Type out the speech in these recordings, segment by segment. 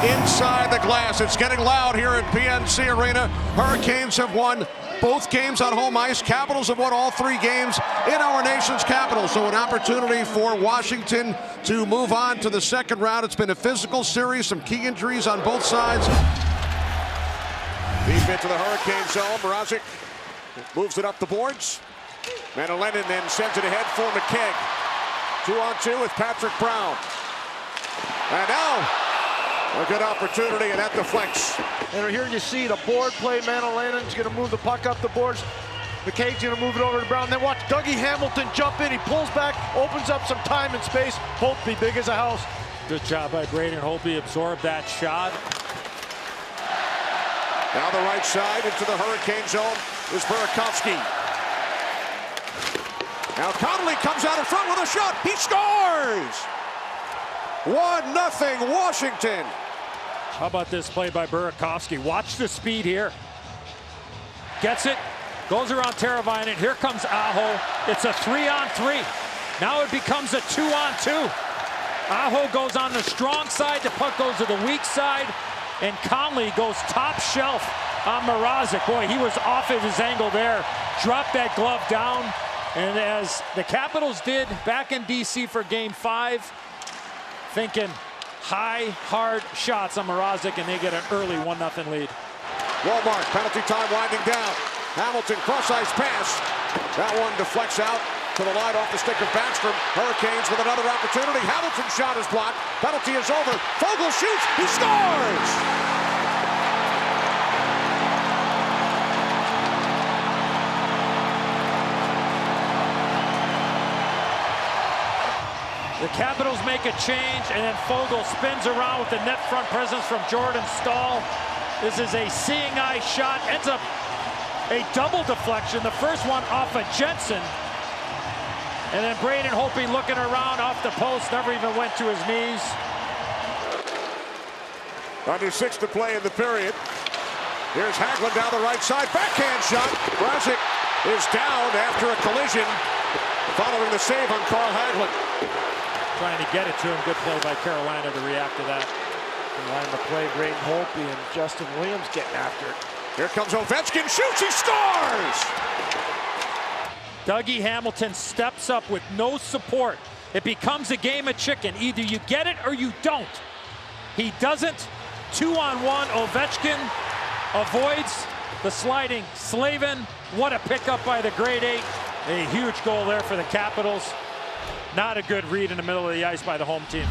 inside the glass. It's getting loud here at PNC Arena. Hurricanes have won both games on home ice. Capitals have won all 3 games in our nation's capital. So an opportunity for Washington to move on to the second round. It's been a physical series, some key injuries on both sides. Deep into the Hurricane zone. Mrazek moves it up the boards. Manulenin then sends it ahead for McKegg. 2-on-2 with Patrick Brown. And now a good opportunity, and that deflects. And here you see the board play. Manulenin's going to move the puck up the boards. McKaig's going to move it over to Brown. Then watch Dougie Hamilton jump in. He pulls back, opens up some time and space. Holtby big as a house. Good job by Braden Holtby. Absorbed that shot. Now the right side into the Hurricane zone is Burakovsky. Now Connolly comes out in front with a shot. He scores! 1-0 Washington. How about this play by Burakovsky? Watch the speed here. Gets it. Goes around Teravainen. Here comes Aho. It's a 3-on-3. Now it becomes a 2-on-2. Aho goes on the strong side. The puck goes to the weak side. And Conley goes top shelf on Mrazek. Boy, he was off of his angle there. Dropped that glove down. And as the Capitals did back in DC for Game 5, thinking high, hard shots on Mrazek, and they get an early 1-0 lead. Walmart, penalty time winding down. Hamilton, cross-ice pass. That one deflects out to the line off the stick of Backstrom. Hurricanes with another opportunity. Hamilton's shot is blocked. Penalty is over. Foegele shoots. He scores! The Capitals make a change, and then Foegele spins around with the net front presence from Jordan Staal. This is a seeing eye shot. Ends up a double deflection. The first one off of Jensen. And then Braden Holtby looking around off the post, never even went to his knees. Under 6 to play in the period. Here's Hagelin down the right side. Backhand shot. Mrazek is down after a collision following the save on Carl Hagelin. Trying to get it to him. Good play by Carolina to react to that. Line the play, Braden Holtby and Justin Williams getting after it. Here comes Ovechkin, shoots, he scores! Dougie Hamilton steps up with no support. It becomes a game of chicken. Either you get it or you don't. He doesn't. 2-on-1, Ovechkin avoids the sliding Slavin. What a pickup by the grade 8. A huge goal there for the Capitals. Not a good read in the middle of the ice by the home team.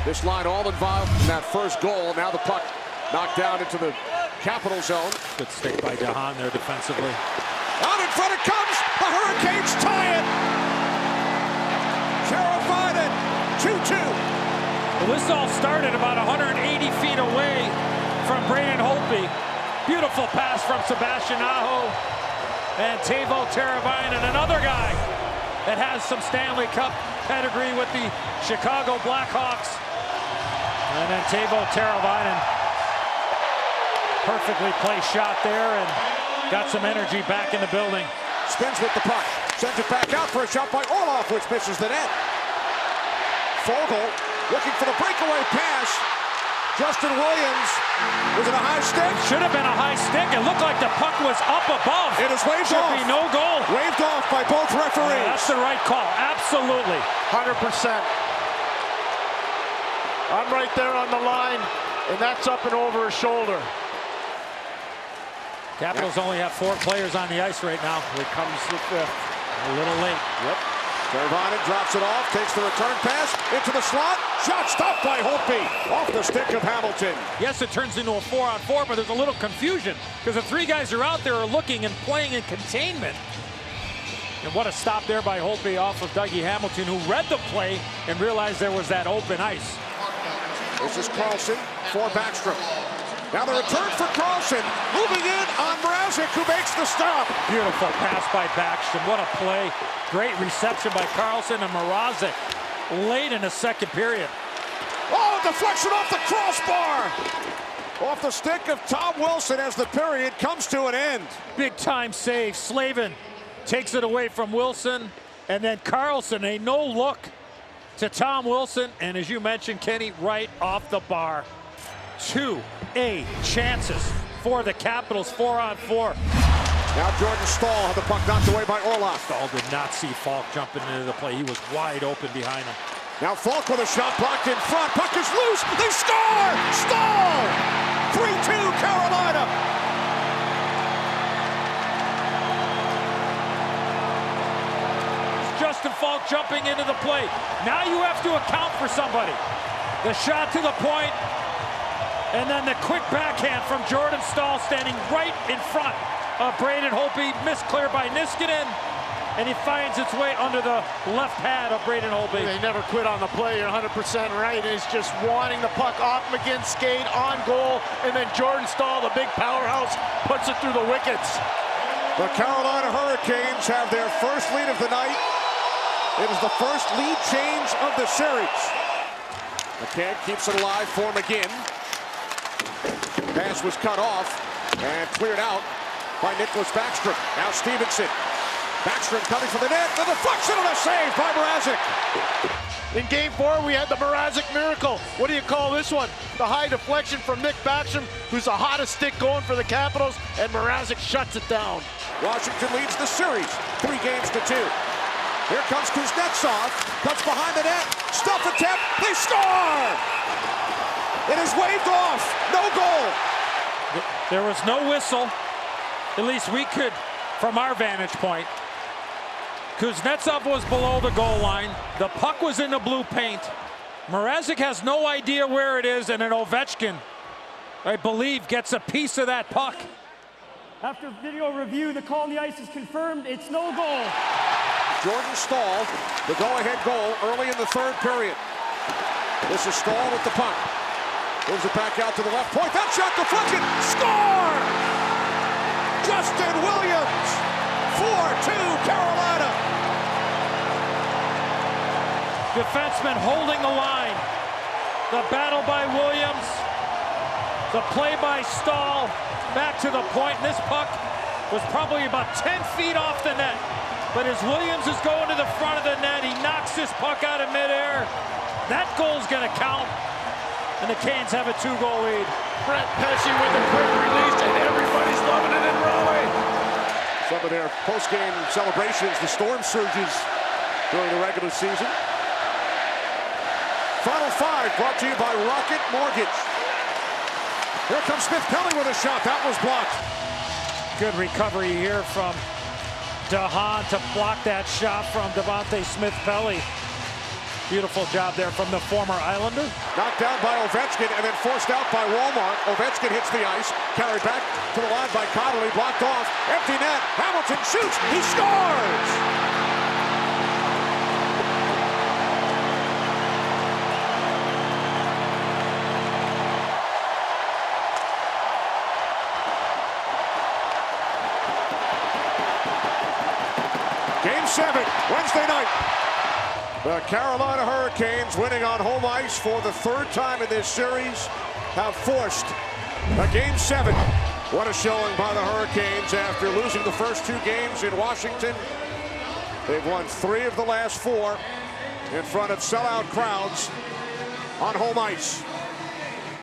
This line all involved in that first goal. Now the puck knocked down into the Capital zone. Good stick by DeHaan there defensively. Out in front it comes. The Hurricanes tie it. Teravainen, 2-2. Well, this all started about 180 feet away from Braden Holtby. Beautiful pass from Sebastian Aho. And Teuvo Teravainen, another guy that has some Stanley Cup pedigree with the Chicago Blackhawks. And then Teuvo Teravainen, perfectly placed shot there and got some energy back in the building. Spins with the puck, sends it back out for a shot by Orlov, which misses the net. Foegele looking for the breakaway pass. Justin Williams, was it a high stick? Should have been a high stick. It looked like the puck was up above. It is waved Should off. be no goal. Waved off by both referees. Yeah, that's the right call, absolutely. 100%. I'm right there on the line, and that's up and over his shoulder. Capitals only have 4 players on the ice right now. Here comes the 5th. A little late. Yep. Teravainen drops it off, takes the return pass into the slot. Shot stopped by Holtby off the stick of Hamilton. Yes, it turns into a 4-on-4, but there's a little confusion because the 3 guys are out there are looking and playing in containment. And what a stop there by Holtby off of Dougie Hamilton, who read the play and realized there was that open ice. This is Carlson for Backstrom. Now the return for Carlson, moving in on Mrazek, who makes the stop. Beautiful pass by Backstrom. What a play. Great reception by Carlson and Mrazek late in the second period. Oh, deflection off the crossbar. Off the stick of Tom Wilson as the period comes to an end. Big time save. Slavin takes it away from Wilson. And then Carlson, a no look to Tom Wilson. And as you mentioned, Kenny, right off the bar. 2A chances for the Capitals, 4-on-4. Now Jordan Staal had the puck knocked away by Orlov. Staal did not see Falk jumping into the play. He was wide open behind him. Now Falk with a shot blocked in front. Puck is loose. They score! Staal! 3-2 Carolina. Justin Falk jumping into the play. Now you have to account for somebody. The shot to the point, and then the quick backhand from Jordan Staal standing right in front of Braden Holtby. Missed clear by Niskanen, and he finds its way under the left pad of Braden Holtby. They never quit on the play. You're 100% right. He's just wanting the puck off McGinn's skate on goal, and then Jordan Staal, the big powerhouse, puts it through the wickets. The Carolina Hurricanes have their first lead of the night. It is the first lead change of the series. McCann keeps it alive for McGinn. Pass was cut off and cleared out by Nicholas Backstrom. Now Stevenson. Backstrom coming for the net. The deflection and a save by Mrazek. In Game 4, we had the Mrazek miracle. What do you call this one? The high deflection from Nick Backstrom, who's the hottest stick going for the Capitals, and Mrazek shuts it down. Washington leads the series 3-2. Here comes Kuznetsov, cuts behind the net, stuff attempt, they score! It is waved off, no goal. There was no whistle, at least we could, from our vantage point. Kuznetsov was below the goal line, the puck was in the blue paint. Mrazek has no idea where it is, and an Ovechkin, I believe, gets a piece of that puck. After video review, the call on the ice is confirmed. It's no goal. Jordan Staal, the go-ahead goal early in the third period. This is Staal with the puck. Moves it back out to the left point. That shot deflected. Score! Justin Williams. 4-2 Carolina. Defenseman holding the line. The battle by Williams. The play by Staal. Back to the point. This puck was probably about 10 feet off the net. But as Williams is going to the front of the net, he knocks this puck out of midair. That goal's going to count. And the Canes have a 2-goal lead. Brent Pesce with a quick release, and everybody's loving it in Raleigh. Some of their post-game celebrations, the Storm surges during the regular season. Final 5 brought to you by Rocket Mortgage. Here comes Smith-Pelly with a shot. That was blocked. Good recovery here from DeHaan to block that shot from Devontae Smith-Pelly. Beautiful job there from the former Islander. Knocked down by Ovechkin and then forced out by Walmart. Ovechkin hits the ice, carried back to the line by Connolly, blocked off, empty net. Hamilton shoots, he scores! Game 7, Wednesday night. The Carolina Hurricanes, winning on home ice for the third time in this series, have forced a Game 7. What a showing by the Hurricanes after losing the first 2 games in Washington. They've won 3 of the last 4 in front of sellout crowds on home ice.